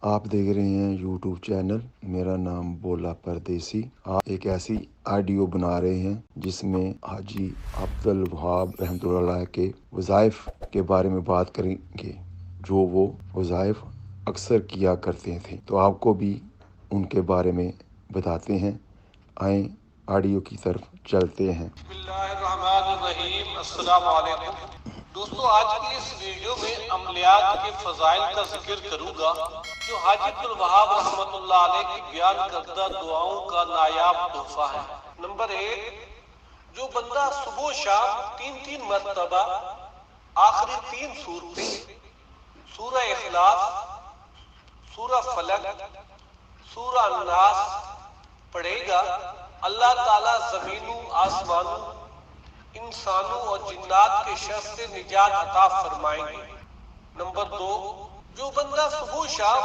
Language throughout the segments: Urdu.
آپ دیکھ رہے ہیں یوٹیوب چینل میرا نام بولا پردیسی۔ آپ ایک ایسی آڈیو بنا رہے ہیں جس میں حاجی عبدالوہاب رحمۃ اللہ علیہ کے وظائف کے بارے میں بات کریں گے، جو وہ وظائف اکثر کیا کرتے تھے، تو آپ کو بھی ان کے بارے میں بتاتے ہیں۔ آئیں آڈیو کی طرف چلتے ہیں۔ بسم اللہ الرحمن الرحیم۔ السلام علیکم دوستو، آج کی اس ویڈیو میں عملیات کے فضائل کا ذکر کروں گا جو حاجی عبدالوہاب رحمۃ اللہ علیہ کی بیان کردہ دعاؤں کا نایاب تحفہ ہے۔ نمبر 1، جو بندہ صبح و شام 3 مرتبہ آخری 3 سورتیں سورہ اخلاص، سورہ فلق، سورہ الناس پڑھے گا، اللہ تعالیٰ زمینوں، آسمانوں، انسانوں اور جنات کے شر سے نجات عطا فرمائیں گے۔ نمبر 2، جو بندہ صبح و شام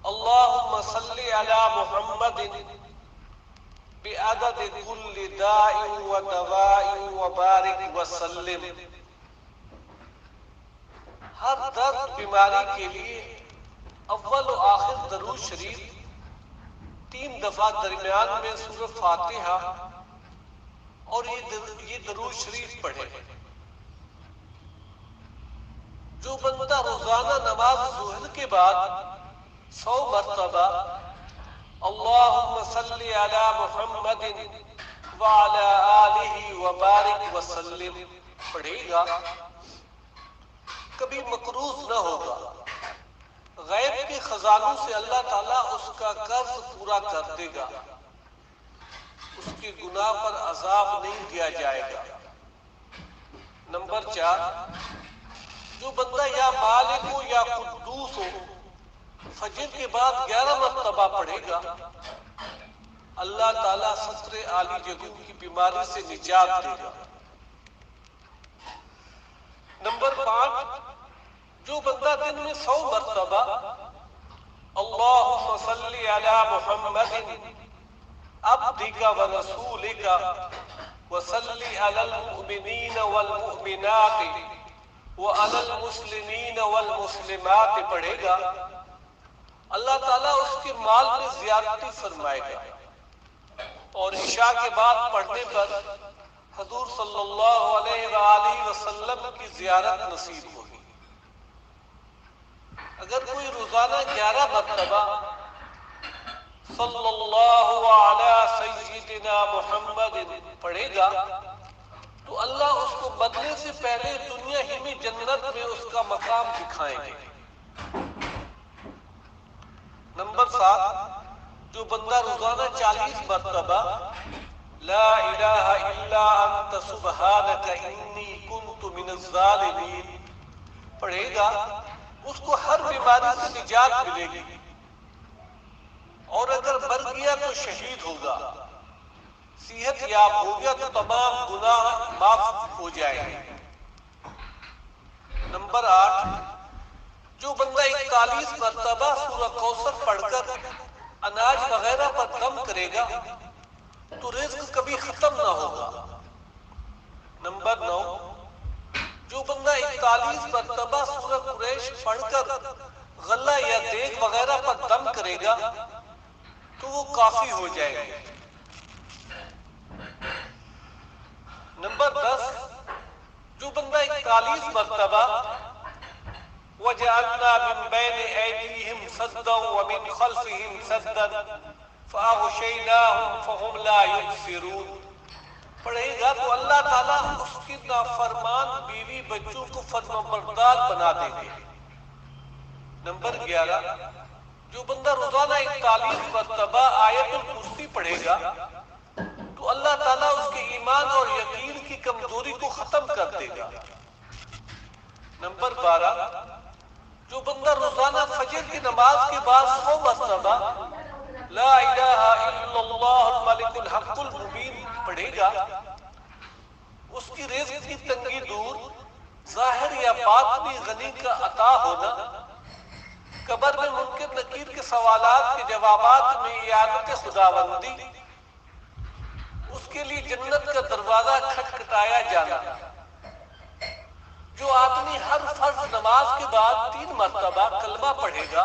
اللہم صلی علی محمد بعدد کل داء و دواء وبارک وسلم، ہر درد بیماری کے لیے اول و آخر درود شریف 3 دفعہ درمیان میں سورہ فاتحہ اور یہ درود شریف پڑھے۔ جو بندہ روزانہ نماز ظہر کے بعد 100 مرتبہ اللہم صلی علی محمد وعلی آلہ وبارک وسلم پڑھے گا، کبھی مقروض نہ ہوگا، غیب کے خزانوں سے اللہ تعالیٰ اس کا قرض پورا کر دے گا، اس کے گناہ پر عذاب نہیں دیا جائے گا۔ نمبر 4، جو بندہ یا مالک ہو یا قدوس ہو فجر کے بعد 11 مرتبہ پڑھے گا، اللہ تعالیٰ ستر عالی جگہوں کی بیماری سے نجات دے گا۔ نمبر 5، جو بندہ دن میں 100 مرتبہ اللہم صلی علی محمد عبدک و رسولک وصلی علی المؤمنین والمؤمنات وعلی المسلمین والمسلمات پڑھے گا، اللہ تعالیٰ اس کے مال میں زیادتی فرمائے گا، اور عشاء کے بعد پڑھنے پر حضور صلی اللہ علیہ وآلہ وسلم کی زیارت نصیب ہوگی۔ اگر کوئی روزانہ 11 مرتبہ صلی اللہ علی سیدنا محمد پڑھے گا تو اللہ اس کو مرنے سے پہلے دنیا ہی میں جنت میں اس کا مقام دکھائیں گے۔ نمبر 7، جو بندہ روزانہ 40 مرتبہ لا الہ الا انت سبحانک انی کنت من الظالمین پڑھے گا، اس کو ہر بیماری سے نجات ملے گی، اور اگر مر گیا تو شہید ہوگا، صحت یاب ہو گیا تو تمام گناہ معاف ہو جائیں گے۔ نمبر 8، جو بندہ 41 مرتبہ سورہ کوثر پڑھ کر اناج وغیرہ پر دم کرے گا تو رزق کبھی ختم نہ ہوگا۔ نمبر 9، جو بندہ 41 مرتبہ سورہ قریش پڑھ کر غلہ یا دیگ وغیرہ پر دم کرے گا تو وہ کافی ہو جائے گا۔ نمبر 10، جو بندہ 41 مرتبہ وَجَعَلْنَا مِن بَيْنِ أَيْدِيهِمْ سَدًّا وَمِنْ خَلْفِهِمْ سَدًّا فَأَغْشَيْنَاهُمْ فَهُمْ لَا يُبْصِرُونَ پڑھے گا تو اللہ تعالیٰ اس کی نافرمان بیوی بچوں کو فرمانبردار بنا دیں گے۔ نمبر 11، جو بندہ روزانہ 41 مرتبہ آیت الکرسی پڑھے گا تو اللہ تعالیٰ اس کے ایمان اور یقین کی کمزوری کو ختم کر دے گا۔ نمبر 12، جو بندہ روزانہ فجر کی نماز کے بعد 100 مرتبہ لا الہ الا اللہ الملک الحق المبین پڑھے گا، اس کی رزق کی تنگی دور، ظاہر یا باطنی غنی کا عطا ہونا، قبر میں منکر نکیر کے سوالات کے جوابات میں اعانت خداوندی، اس کے لیے جنت کا دروازہ کھٹکھٹایا جانا۔ جو آدمی ہر فرض نماز کے بعد 3 مرتبہ کلمہ پڑھے گا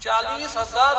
40,000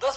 10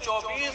24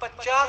50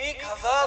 1000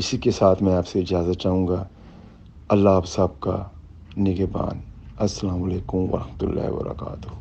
اسی کے ساتھ میں آپ سے اجازت چاہوں گا۔ اللہ آپ سب کا نگہبان۔ السلام علیکم ورحمۃ اللہ وبرکاتہ۔